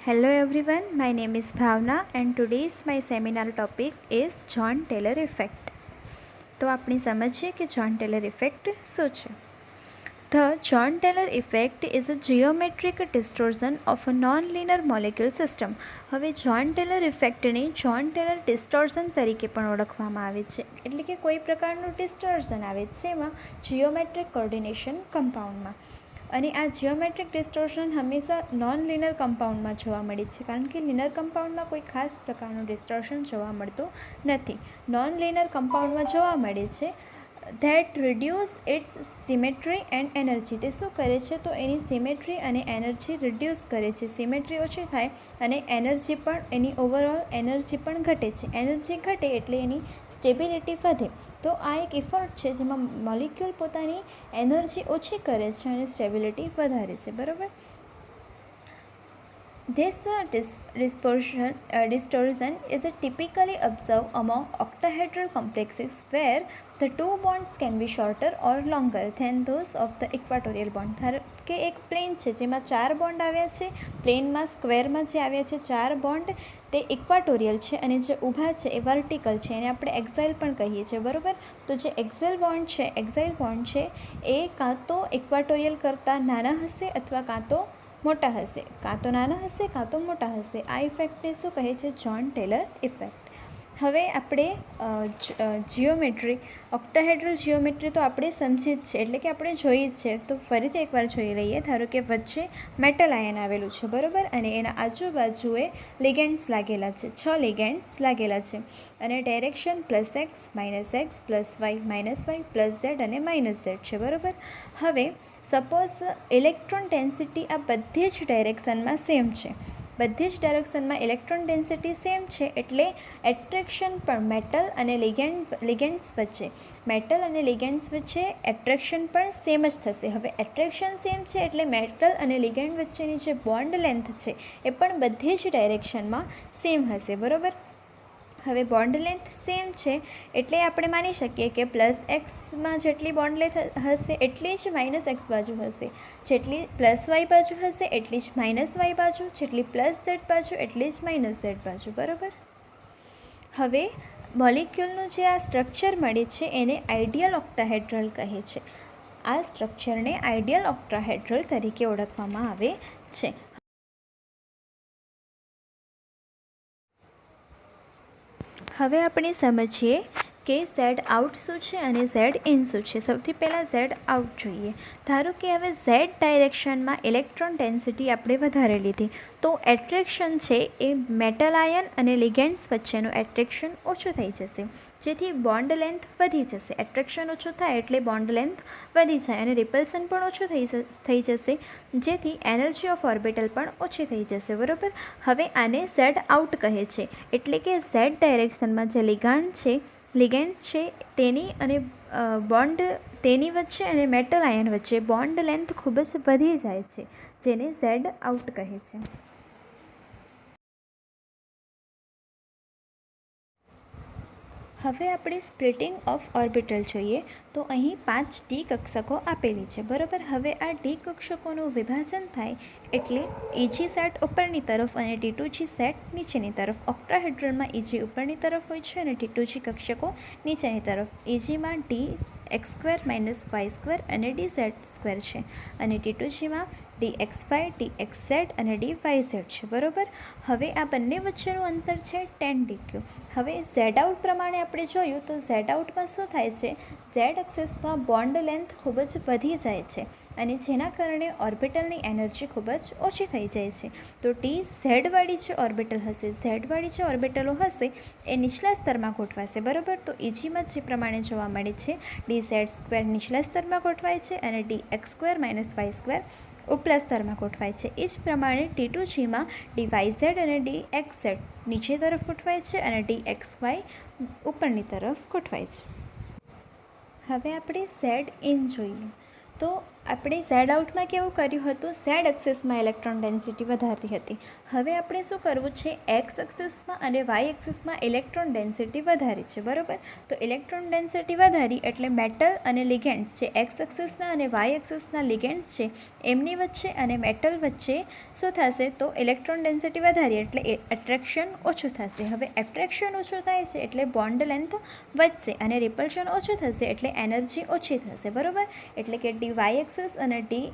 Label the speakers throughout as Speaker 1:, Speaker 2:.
Speaker 1: Hello everyone, my name is Bhavna and today's my seminar topic is John Taylor effect. तो આપણે સમજીએ કે John Taylor effect શું છે. The John Taylor effect is a geometric distortion of a non-linear molecule system. હવે John Taylor effectને John Taylor distortion તરીકે પણ ઓળખવામાં આવે છે. એટલે કે કોઈ પ્રકારનું ડિસ્ટોર્શન આવે છે એમાં જીઓમેટ્રિક કોર્ડિનેશન કમ્પાઉન્ડમાં. અને આ જીઓમેટ્રિક ડિસ્ટોર્શન હંમેશા નોન લિનર કમ્પાઉન્ડમાં જોવા મળે છે, કારણ કે લિનર કમ્પાઉન્ડમાં કોઈ ખાસ પ્રકારનું ડિસ્ટોર્શન જોવા મળતું નથી. નોન લિનર કમ્પાઉન્ડમાં જોવા મળે છે. That reduce its symmetry and energy. તે શું કરે છે તો એની સિમેટ્રી અને એનર્જી રિડ્યુસ કરે છે. સિમેટ્રી ઓછી થાય અને એનર્જી પણ એની ઓવરઓલ એનર્જી પણ ઘટે છે. એનર્જી ઘટે એટલે એની સ્ટેબિલિટી વધે. તો આ એક ઇફેક્ટ છે જેમાં મોલિક્યુલ પોતાની એનર્જી ઓછી કરે છે અને સ્ટેબિલિટી વધારે છે. બરાબર. This distortion is typically observed among octahedral complexes where the two bonds can be shorter or longer than those of the equatorial bond. ધારો કે એક પ્લેન છે જેમાં 4 બોન્ડ આવ્યા છે. પ્લેનમાં સ્ક્વેરમાં જે આવ્યા છે 4 બોન્ડ તે ઇક્વાટોરિયલ છે અને જે ઊભા છે એ વર્ટિકલ છે. એને આપણે એક્ઝાઇલ પણ કહીએ છીએ. બરાબર. તો જે એક્ઝાઇલ બોન્ડ છે એ કાં તો ઇક્વાટોરિયલ કરતાં નાના હશે અથવા કાં તો મોટા હશે. કાં તો નાના હશે કાં તો મોટા હશે. આ ઇફેક્ટને શું કહે છે? Jahn Teller effect. હવે આપણે ઓક્ટાહેડ્રલ જીઓમેટ્રી તો આપણે સમજી જ છે, એટલે કે આપણે જોઈ જ છે. તો ફરીથી એકવાર જોઈ લઈએ. ધારો કે વચ્ચે મેટલ આયન આવેલું છે. બરાબર. અને એના આજુબાજુએ લિગેન્ડ્સ લાગેલા છે. 6 લિગેન્ડ્સ લાગેલા છે અને direction +x -x +y -y +z અને -z છે. બરાબર. હવે સપોઝ ઇલેક્ટ્રોન ડેન્સિટી આ બધી જ ડાયરેક્શનમાં સેમ છે. બધી જ ડાયરેક્શનમાં ઇલેક્ટ્રોન ડેન્સિટી સેમ છે એટલે એટ્રેક્શન પણ મેટલ અને લિગેન્ડ્સ વચ્ચે એટ્રેક્શન પણ સેમ જ થશે. હવે એટ્રેક્શન સેમ છે એટલે મેટલ અને લિગેન્ડ વચ્ચેની જે બોન્ડ લેન્થ છે એ પણ બધી જ ડાયરેક્શનમાં સેમ હશે. બરાબર. હવે બોન્ડ લેન્થ સેમ છે એટલે આપણે માની શકીએ કે +x જેટલી બોન્ડ લેન્થ હશે એટલી જ -x બાજુ હશે. જેટલી +y બાજુ હશે એટલી જ -y બાજુ. જેટલી +z બાજુ એટલી જ -z બાજુ. બરાબર. હવે મોલિક્યુલનું જે આ સ્ટ્રક્ચર મળે છે એને આઇડિયલ ઓક્ટાહેડ્રલ કહે છે. આ સ્ટ્રક્ચરને આઇડિયલ ઓક્ટાહેડ્રલ તરીકે ઓળખવામાં આવે છે. હવે આપણે સમજીએ કે ઝેડ આઉટ શું છે અને ઝેડ ઇન શું છે. સૌથી પહેલાં ઝેડ આઉટ જોઈએ. ધારો કે હવે ઝેડ ડાયરેક્શનમાં ઇલેક્ટ્રોન ડેન્સિટી આપણે વધારે લીધી તો એટ્રેક્શન છે એ મેટલ આયન અને લિગેન્ડ્સ વચ્ચેનું એટ્રેક્શન ઓછું થઈ જશે, જેથી બોન્ડ લેન્થ વધી જશે. એટ્રેક્શન ઓછું થાય એટલે બોન્ડ લેન્થ વધી જાય અને રિપલ્સન પણ ઓછું થઈ જશે, જેથી એનર્જી ઓફ ઓર્બિટલ પણ ઓછી થઈ જશે. બરાબર. હવે આને ઝેડ આઉટ કહે છે. એટલે કે ઝેડ ડાયરેક્શનમાં જે લિગેન્ડ્સ છે તેની અને બોન્ડ તેની વચ્ચે અને મેટલ આયન વચ્ચે બોન્ડ લેન્થ ખૂબ જ વધી જાય છે, જેને ઝેડ આઉટ કહે છે. હવે આપણે સ્પ્લિટિંગ ઓફ ઓર્બિટલ જોઈએ. તો અહીં 5 ડી કક્ષકો આપેલી છે. બરાબર. હવે આ ડી કક્ષકોનું વિભાજન થાય એટલે ઇજી સેટ ઉપરની તરફ અને T2G સેટ નીચેની તરફ. ઓક્ટાહેડ્રલમાં ઇજી ઉપરની તરફ હોય છે અને T2G કક્ષકો નીચેની તરફ. ઇજીમાં dx² - y² અને dz² છે અને T2Gમાં dxy dxz અને dyz છે. બરાબર. હવે આ બંને વચ્ચેનું અંતર છે 10 dq. હવે ઝેડ આઉટ પ્રમાણે આપણે જોયું તો ઝેડ આઉટમાં શું થાય છે? ઝેડ એક્સિસમાં બોન્ડ લેન્થ ખૂબ જ વધી જાય છે અને જેના કારણે ઓર્બિટલની એનર્જી ખૂબ જ ઓછી થઈ જાય છે. તો ઝેડવાળી જે ઓર્બિટલો હશે એ નીચલા સ્તરમાં ગોઠવાશે. બરાબર. તો ઇજીમાં જે પ્રમાણે જોવા મળે છે dz² નીચલા સ્તરમાં ગોઠવાય છે અને dx² - y² ઉપલા સ્તરમાં ગોઠવાય છે. એ જ પ્રમાણે T2Gમાં dyz અને dxz નીચે તરફ ગોઠવાય છે અને dxy ઉપરની તરફ ગોઠવાય છે. હવે આપણે ઝેડ ઇન જોઈએ. તો આપણે ઝેડ આઉટમાં કેવું કર્યું હતું, ઝેડ એક્સિસમાં ઇલેક્ટ્રોન ડેન્સિટી વધારતી હતી. હવે આપણે શું કરવું છે, એક્સ એક્સિસમાં અને વાય એક્સિસમાં ઇલેક્ટ્રોન ડેન્સિટી વધારી છે. બરાબર, તો ઇલેક્ટ્રોન ડેન્સિટી વધારી એટલે મેટલ અને લિગેન્ડ્સ જે એક્સ એક્સિસના અને વાય એક્સિસના લિગેન્ડ્સ છે એમની વચ્ચે અને મેટલ વચ્ચે શું થશે, તો ઇલેક્ટ્રોન ડેન્સિટી વધારી એટલે એટ્રેક્શન ઓછું થશે. હવે એટ્રેક્શન ઓછું થાય છે એટલે બોન્ડ લેન્થ વધશે અને રિપલ્શન ઓછું થશે એટલે એનર્જી ઓછી થશે. બરાબર, એટલે કે ડી વાય એક્સિસ અને ડી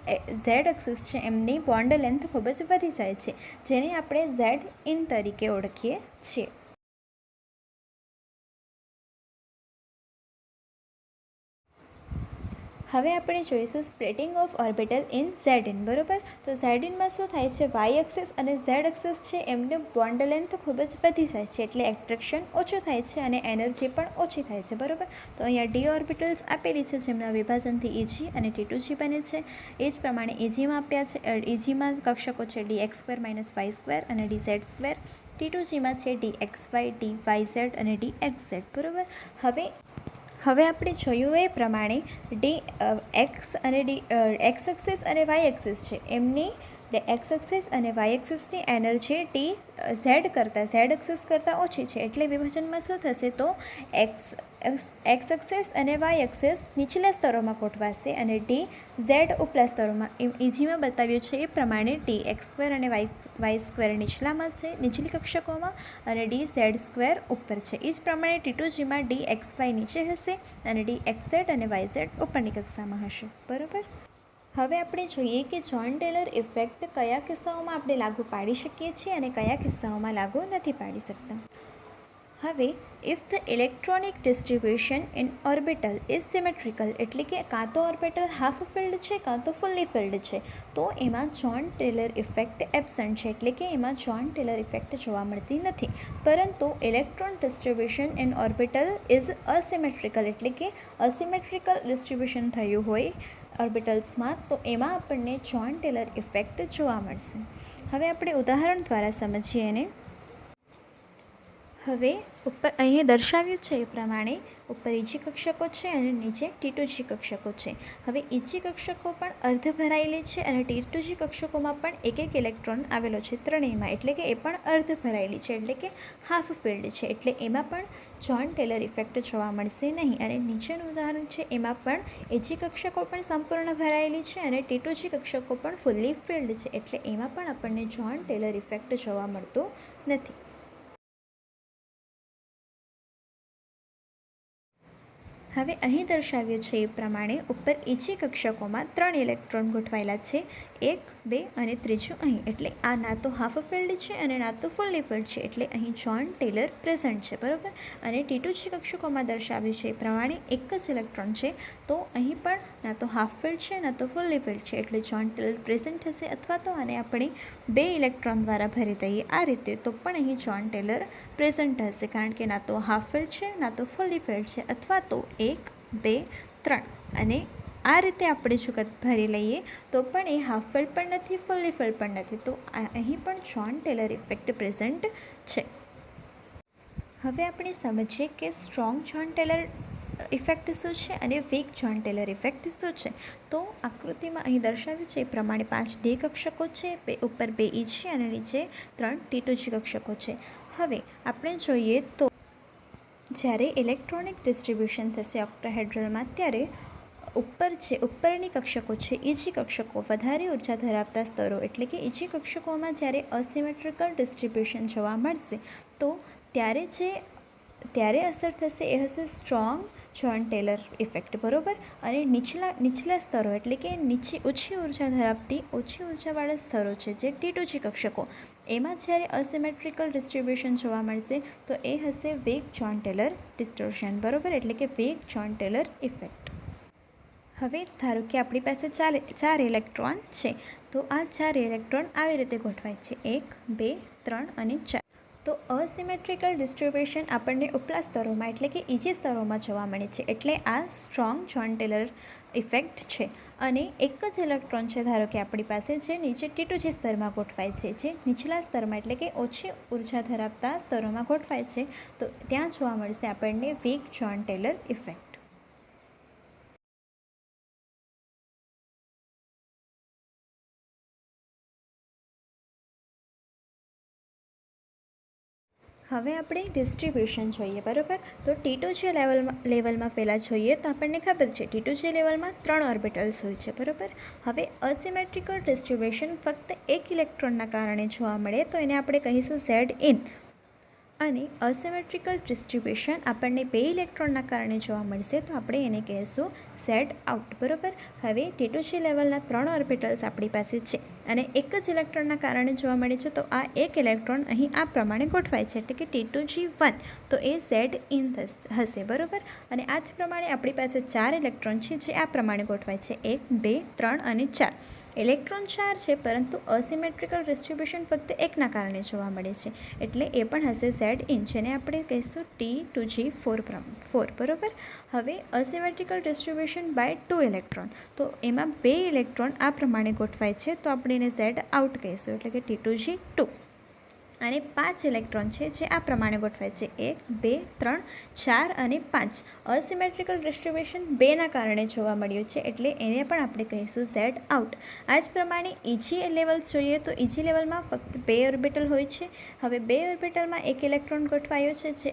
Speaker 1: ઝેડ એક્સિસ છે એમની બોન્ડ લેન્થ ખૂબ જ વધી જાય છે, જેને આપણે ઝેડ ઇન તરીકે ઓળખીએ છીએ. હવે આપણે જોઈશું splitting of orbital in Z in. બરાબર, તો ઝેડ ઇનમાં શું થાય છે, વાય એક્સિસ અને ઝેડ એક્સિસ છે એમને બોન્ડ લેન્થ ખૂબ જ વધી જાય છે એટલે એટ્રેક્શન ઓછું થાય છે અને એનર્જી પણ ઓછી થાય છે. બરાબર, તો અહીંયા ડી ઓર્બિટલ્સ આપેલી છે જેમના વિભાજનથી ઇજી અને T2G બને છે. એ જ પ્રમાણે ઇજીમાં આપ્યા છે, ઇજીમાં કક્ષકો છે dx² - y² અને dz². T2Gમાં છે dxy, dyz અને dxz. બરાબર, હવે આપણે જોયું એ પ્રમાણે એક્સ એક્સિસ અને વાય એક્સિસ છે એમની એક્સ એક્સિસ અને વાય એક્સિસની એનર્જી ઝેડ એક્સિસ કરતાં ઓછી છે એટલે વિભાજનમાં શું થશે, તો એક્સ એક્સિસ અને વાય એક્સિસ નીચલા સ્તરોમાં ગોઠવાશે અને ઝેડ ઉપલા સ્તરોમાં. ઇજીમાં બતાવ્યું છે એ પ્રમાણે dx² અને y² નીચલી કક્ષકોમાં અને dz² ઉપર છે. એ જ પ્રમાણે T2Gમાં dxy નીચે હશે અને dxz અને yz ઉપરની કક્ષામાં હશે. બરાબર, હવે આપણે જોઈએ કે જ્હોન ટેલર ઇફેક્ટ કયા કિસ્સાઓમાં આપણે લાગુ પાડી શકીએ છીએ અને કયા કિસ્સાઓમાં લાગુ નથી પાડી શકતા. હવે if the electronic distribution in orbital is symmetrical, એટલે કે કાં તો ઓર્બિટલ હાફ ફિલ્ડ છે કાં તો ફુલ્લી ફિલ્ડ છે, તો એમાં જ્હોન ટેલર ઇફેક્ટ એબસન્ટ છે, એટલે કે એમાં જ્હોન ટેલર ઇફેક્ટ જોવા મળતી નથી. પરંતુ electron distribution in orbital is asymmetrical, એટલે કે અસિમેટ્રિકલ ડિસ્ટ્રીબ્યુશન થયું હોય ઓર્બિટલ્સમાં, તો એમાં આપણને જ્હોન ટેલર ઇફેક્ટ જોવા મળશે. હવે આપણે ઉદાહરણ દ્વારા સમજીએ એને. હવે ઉપર અહીં દર્શાવ્યું છે એ પ્રમાણે ઉપર ઇજી કક્ષકો છે અને નીચે T2G કક્ષકો છે. હવે ઇજી કક્ષકો પણ અર્ધ ભરાયેલી છે અને T2G કક્ષકોમાં પણ એક ઇલેક્ટ્રોન આવેલો છે ત્રણેયમાં, એટલે કે એ પણ અર્ધ ભરાયેલી છે, એટલે કે હાફ ફિલ્ડ છે, એટલે એમાં પણ જ્હોન ટેલર ઇફેક્ટ જોવા મળશે નહીં. અને નીચેનું ઉદાહરણ છે એમાં પણ ઇજી કક્ષકો પણ સંપૂર્ણ ભરાયેલી છે અને T2G કક્ષકો પણ ફુલ્લી ફિલ્ડ છે, એટલે એમાં પણ આપણને જ્હોન ટેલર ઇફેક્ટ જોવા મળતો નથી. હવે અહીં દર્શાવ્યું છે એ પ્રમાણે ઉપર ઇજી કક્ષકોમાં 3 ઇલેક્ટ્રોન ગોઠવાયેલા છે, 1, 2 અને ત્રીજું અહીં, એટલે આ ના તો હાફ ફિલ્ડ છે અને ના તો ફુલ્લી ફિલ્ડ છે, એટલે અહીં જ્હોન ટેલર પ્રેઝન્ટ છે. બરાબર, અને T2G કક્ષકોમાં દર્શાવ્યું છે એ પ્રમાણે એક જ ઇલેક્ટ્રોન છે, તો અહીં પણ ના તો હાફ ફિલ્ડ છે ના તો ફુલ્લી ફિલ્ડ છે, એટલે જ્હોન ટેલર પ્રેઝન્ટ થશે. અથવા તો આને આપણે 2 ઇલેક્ટ્રોન દ્વારા ભરી દઈએ આ રીતે, તો પણ અહીં જ્હોન ટેલર પ્રેઝન્ટ હશે, કારણ કે ના તો હાફ ફિલ્ડ છે ના તો ફુલ્લી ફિલ્ડ છે, અથવા તો 1, 2, 3 અને આ રીતે આપણે જો ભરી લઈએ તો પણ એ હાફ ફિલ્ડ પણ નથી, ફુલ્લી ફિલ્ડ પણ નથી, તો અહીં પણ જ્હોન ટેલર ઇફેક્ટ પ્રેઝન્ટ છે. હવે આપણે સમજીએ કે સ્ટ્રોંગ જ્હોન ટેલર ઇફેક્ટ શું છે અને વીક જ્હોન ટેલર ઇફેક્ટ શું છે. તો આકૃતિમાં અહીં દર્શાવ્યું છે એ પ્રમાણે 5 ડી કક્ષકો છે, ઉપર 2 ઇજી અને નીચે 3 T2G કક્ષકો છે. હવે આપણે જોઈએ તો જ્યારે ઇલેક્ટ્રોનિક ડિસ્ટ્રીબ્યુશન થશે ઓક્ટાહેડ્રલમાં, ત્યારે ઉપરની કક્ષકો છે ઇજી કક્ષકો વધારે ઉર્જા ધરાવતા સ્તરો, એટલે કે ઇજી કક્ષકોમાં જ્યારે અસિમેટ્રિકલ ડિસ્ટ્રીબ્યુશન જોવા મળશે તો ત્યારે અસર થશે એ હશે સ્ટ્રોંગ જ્હોન ટેલર ઇફેક્ટ. બરાબર, અને નીચલા સ્તરો એટલે કે ઓછી ઉર્જાવાળા સ્તરો છે જે T2G કક્ષકો, એમાં જ્યારે અસિમેટ્રિકલ ડિસ્ટ્રીબ્યુશન જોવા મળશે તો એ હશે વીક જ્હોન ટેલર ડિસ્ટોર્શન. બરાબર, એટલે કે વીક જ્હોન ટેલર ઇફેક્ટ. હવે ધારો કે આપણી પાસે 4 ઇલેક્ટ્રોન છે, તો આ 4 ઇલેક્ટ્રોન આવી રીતે ગોઠવાય છે, 1, 2, 3 અને 4. તો અસિમેટ્રિકલ ડિસ્ટ્રીબ્યુશન આપણને ઉપલા સ્તરોમાં એટલે કે ઇજી સ્તરોમાં જોવા મળે છે, એટલે આ સ્ટ્રોંગ જ્હોન ટેલર ઇફેક્ટ છે. અને એક જ ઇલેક્ટ્રોન છે ધારો કે આપણી પાસે, જે નીચે T2G સ્તરમાં ગોઠવાય છે, જે નીચલા સ્તરમાં એટલે કે ઓછી ઉર્જા ધરાવતા સ્તરોમાં ગોઠવાય છે, તો ત્યાં જોવા મળશે આપણને વીક જ્હોન ટેલર ઇફેક્ટ. હવે આપણે ડિસ્ટ્રીબ્યુશન જોઈએ, બરાબર. તો T2 જે લેવલમાં પહેલાં જોઈએ તો આપણને ખબર છે T2 જે લેવલમાં 3 ઓર્બિટલ્સ હોય છે, બરાબર. હવે અસિમેટ્રિકલ ડિસ્ટ્રીબ્યુશન ફક્ત એક ઇલેક્ટ્રોનના કારણે જોવા મળે તો એને આપણે કહીશું Z ઇન, અને અસિમેટ્રિકલ ડિસ્ટ્રીબ્યુશન આપણને 2 ઇલેક્ટ્રોનના કારણે જોવા મળશે તો આપણે એને કહીશું Z આઉટ, બરાબર. હવે T2 જે લેવલના 3 ઓર્બિટલ્સ આપણી પાસે છે અને એક જ ઇલેક્ટ્રોનના કારણે જોવા મળે છે, તો આ એક ઇલેક્ટ્રોન અહીં આ પ્રમાણે ગોઠવાય છે, એટલે કે T2G1, તો એ Z ઇન હશે, બરાબર. અને આ જ પ્રમાણે આપણી પાસે 4 ઇલેક્ટ્રોન છે જે આ પ્રમાણે ગોઠવાય છે, 1, 2, 3 અને 4. ઇલેક્ટ્રોન 4 છે, પરંતુ અસિમેટ્રિકલ ડિસ્ટ્રીબ્યુશન ફક્ત એકના કારણે જોવા મળે છે, એટલે એ પણ હશે Z ઇન, જેને આપણે કહીશું T2G4, બરાબર. હવે અસિમેટ્રિકલ ડિસ્ટ્રીબ્યુશન બાય 2 ઇલેક્ટ્રોન, તો એમાં 2 ઇલેક્ટ્રોન આ પ્રમાણે ગોઠવાય છે, તો આપણે એને Z આઉટ કહીશું, એટલે કે T2G2. અને 5 ઇલેક્ટ્રોન છે જે આ પ્રમાણે ગોઠવાય છે, 1, 2, 3, 4 અને 5. અસિમેટ્રિકલ ડિસ્ટ્રીબ્યુશન 2ના કારણે જોવા મળ્યું છે, એટલે એને પણ આપણે કહીશું Z આઉટ. આ જ પ્રમાણે EG લેવલ્સ જોઈએ તો EG લેવલમાં ફક્ત 2 ઓર્બિટલ હોય છે. હવે 2 ઓર્બિટલમાં એક ઇલેક્ટ્રોન ગોઠવાયો છે જે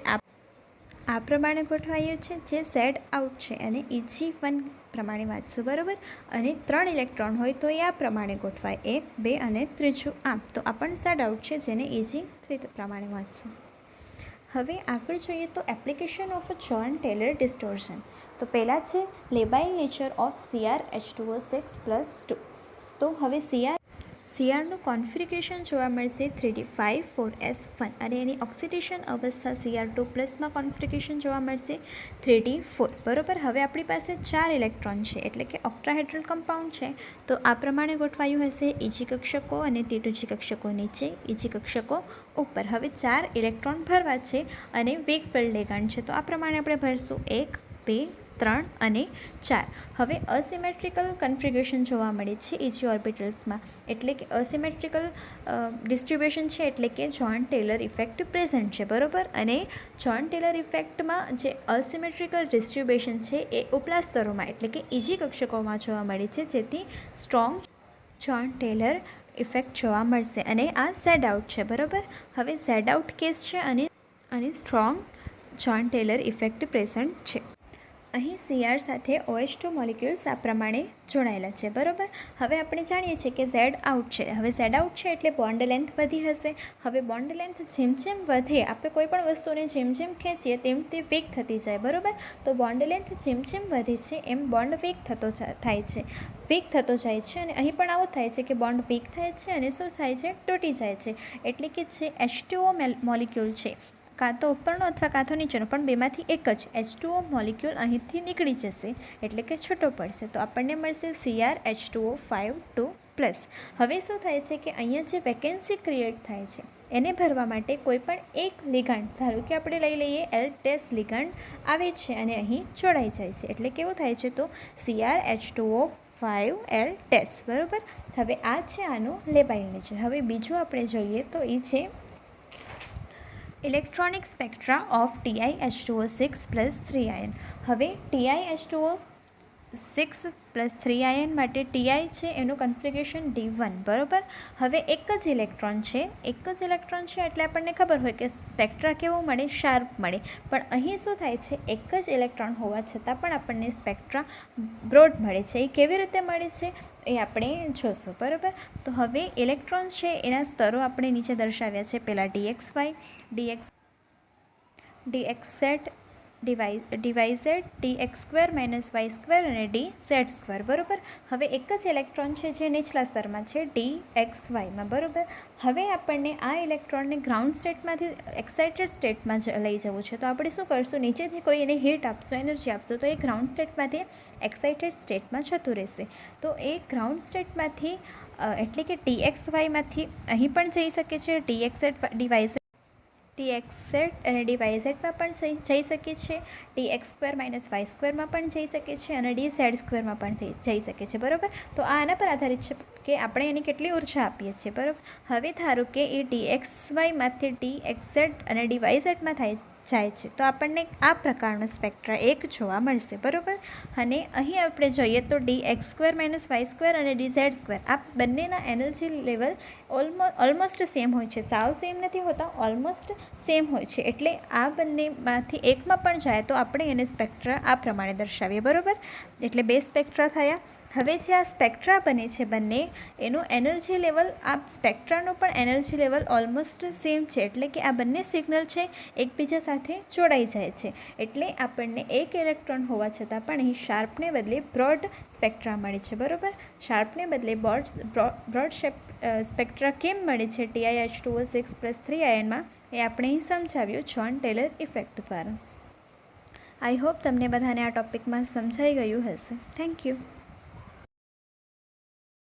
Speaker 1: આ પ્રમાણે ગોઠવાયું છે, જે Z આઉટ છે, અને EG1 પ્રમાણે વાંચશું, બરાબર. અને 3 ઇલેક્ટ્રોન હોય તો એ આ પ્રમાણે ગોઠવાય, 1, 2 અને ત્રીજું આમ, તો આ પણ Z આઉટ છે, જેને EG3 પ્રમાણે વાંચશું. હવે આગળ જોઈએ તો application of Jahn Teller distortion. તો પહેલાં છે લેબાઇલ નેચર ઓફ Cr(H2O6+2). તો હવે Crનું કોન્ફિગરેશન જોવા મળશે 3d5,4s1, અને એની ઓક્સિડેશન અવસ્થા Cr2+ માં કોન્ફિગરેશન જોવા મળશે 3d4, બરાબર. હવે આપણી પાસે 4 ઇલેક્ટ્રોન છે, એટલે કે ઓક્ટાહેડ્રલ કમ્પાઉન્ડ છે, તો આ પ્રમાણે ગોઠવાયું હશે, EG કક્ષકો અને T2G કક્ષકો નીચે, EG કક્ષકો ઉપર. હવે 4 ઇલેક્ટ્રોન ભરવા છે અને વીક ફિલ્ડ લેગાન્ડ છે, તો આ પ્રમાણે આપણે ભરશું 1, 2, 3 અને 4. હવે અસિમેટ્રિકલ કન્ફિગરેશન જોવા મળે છે EG ઓર્બિટલ્સમાં, એટલે કે અસિમેટ્રિકલ ડિસ્ટ્રીબ્યુશન છે, એટલે કે જોન ટેલર ઇફેક્ટ પ્રેઝન્ટ છે, બરાબર. અને જોન ટેલર ઇફેક્ટમાં જે અસિમેટ્રિકલ ડિસ્ટ્રીબ્યુશન છે એ ઉપલા સ્તરોમાં, એટલે કે EG કક્ષકોમાં જોવા મળે છે, જેથી સ્ટ્રોંગ જોન ટેલર ઇફેક્ટ જોવા મળશે, અને આ Z આઉટ છે, બરાબર. હવે Z આઉટ કેસ છે અને strong Jahn Teller effect present છે. અહીં Cr સાથે OH2 મોલિક્યુલ્સ આ પ્રમાણે જોડાયેલા છે, બરાબર. હવે આપણે જાણીએ છીએ કે Z આઉટ છે. હવે Z આઉટ છે એટલે બોન્ડ લેન્થ વધી હશે. હવે બોન્ડ લેન્થ જેમ જેમ વધે, આપણે કોઈ પણ વસ્તુને જેમ જેમ ખેંચીએ તેમ તે વીક થતી જાય, બરાબર. તો બોન્ડ લેન્થ જેમ જેમ વધે છે એમ બોન્ડ વીક થતો જાય છે, અને અહીં પણ આવું થાય છે કે બોન્ડ વીક થાય છે અને શું થાય છે, તૂટી જાય છે. એટલે કે જે H2O મોલિક્યુલ છે, કાં તો ઉપરનો અથવા કાં તો નીચેનો, પણ બેમાંથી એક જ H2O મોલિક્યુલ અહીંથી નીકળી જશે, એટલે કે છૂટો પડશે, તો આપણને મળશે Cr(H2O5) 2+. હવે શું થાય છે કે અહીંયા જે વેકેન્સી ક્રિએટ થાય છે એને ભરવા માટે કોઈ પણ એક લિગાન્ડ, ધારો કે આપણે લઈ લઈએ L- લિગાન્ડ આવે છે અને અહીં જોડાઈ જાય છે, એટલે કેવું થાય છે, તો Cr(H2O5L-), બરાબર. હવે આ છે આનું લેબાઇલ નેચર. હવે બીજું આપણે જોઈએ તો એ છે ઇલેક્ટ્રોનિક સ્પેક્ટ્રા ઓફ TiH2O6+3 ion. હવે TiH2O6+3 ion માટે Ti છે એનું કન્ફિગરેશન D1, બરાબર. હવે એક જ ઇલેક્ટ્રોન છે એટલે આપણને ખબર હોય કે સ્પેક્ટ્રા કેવું મળે, શાર્પ મળે. પણ અહીં શું થાય છે, એક જ ઇલેક્ટ્રોન હોવા છતાં પણ આપણને સ્પેક્ટ્રા બ્રોડ મળે છે. એ કેવી રીતે મળે છે એ આપણે જોશું, બરાબર. તો હવે ઇલેક્ટ્રોન છે એના સ્તરો આપણે નીચે દર્શાવ્યા છે. પહેલાં dxy, dxz, dyz, dx2 - y2 અને dz2, બરાબર. હવે એક જ ઇલેક્ટ્રોન છે જે નીચલા સ્તરમાં છે dxyમાં, બરાબર. હવે આપણને આ ઇલેક્ટ્રોનને ગ્રાઉન્ડ સ્ટેટમાંથી એક્સાઇટેડ સ્ટેટમાં લઈ જવું છે, તો આપણે શું કરશું, નીચેથી કોઈ એને હીટ આપશું, એનર્જી આપશું, તો એ ગ્રાઉન્ડ સ્ટેટમાંથી એક્સાઇટેડ સ્ટેટમાં જતું રહેશે. તો એ ગ્રાઉન્ડ સ્ટેટમાંથી એટલે કે dxyમાંથી અહીં પણ જઈ શકે છે, dxz અને dyzમાં પણ જઈ શકે છે, dx2 - y2માં પણ જઈ શકે છે, અને dz2માં પણ જઈ શકે છે, બરાબર. તો આના પર આધારિત છે કે આપણે એને કેટલી ઉર્જા આપીએ છીએ, બરાબર. હવે ધારો કે એ dxyમાંથી dxz અને dyzમાં જાય છે. તો આપણને આ પ્રકારનો સ્પેક્ટ્રા એક જોવા મળશે, બરાબર. અને અહીં આપણે જોઈએ તો dx² - y² અને dz² આ બંનેના એનર્જી લેવલ ઓલમોસ્ટ સેમ હોય છે. સાવ સેમ નથી હોતા, ઓલમોસ્ટ સેમ હોય છે. એટલે આ બંનેમાંથી એકમાં પણ જાય તો આપણે એને સ્પેક્ટ્રા આ પ્રમાણે દર્શાવીએ, બરાબર. એટલે 2 સ્પેક્ટ્રા થયા. હવે જે આ સ્પેક્ટ્રા બને છે બંને, એનું એનર્જી લેવલ, આ સ્પેક્ટ્રાનું પણ એનર્જી લેવલ ઓલમોસ્ટ સેમ છે. એટલે કે આ બંને સિગ્નલ છે એકબીજા સાથે જોડાઈ જાય છે. એટલે આપણને એક ઇલેક્ટ્રોન હોવા છતાં પણ અહીં શાર્પને બદલે બ્રોડ સ્પેક્ટ્રા મળે છે, બરાબર. શાર્પને બદલે બ્રોડ સ્પેક્ટ્રા કેમ મળે છે TiH2O6 + 3 આયનમાં, એ આપણે અહીં સમજાવ્યું જ્હોન ટેલર ઇફેક્ટ દ્વારા. આઈ હોપ તમને બધાને આ ટૉપિકમાં સમજાઈ ગયું હશે. Thank you.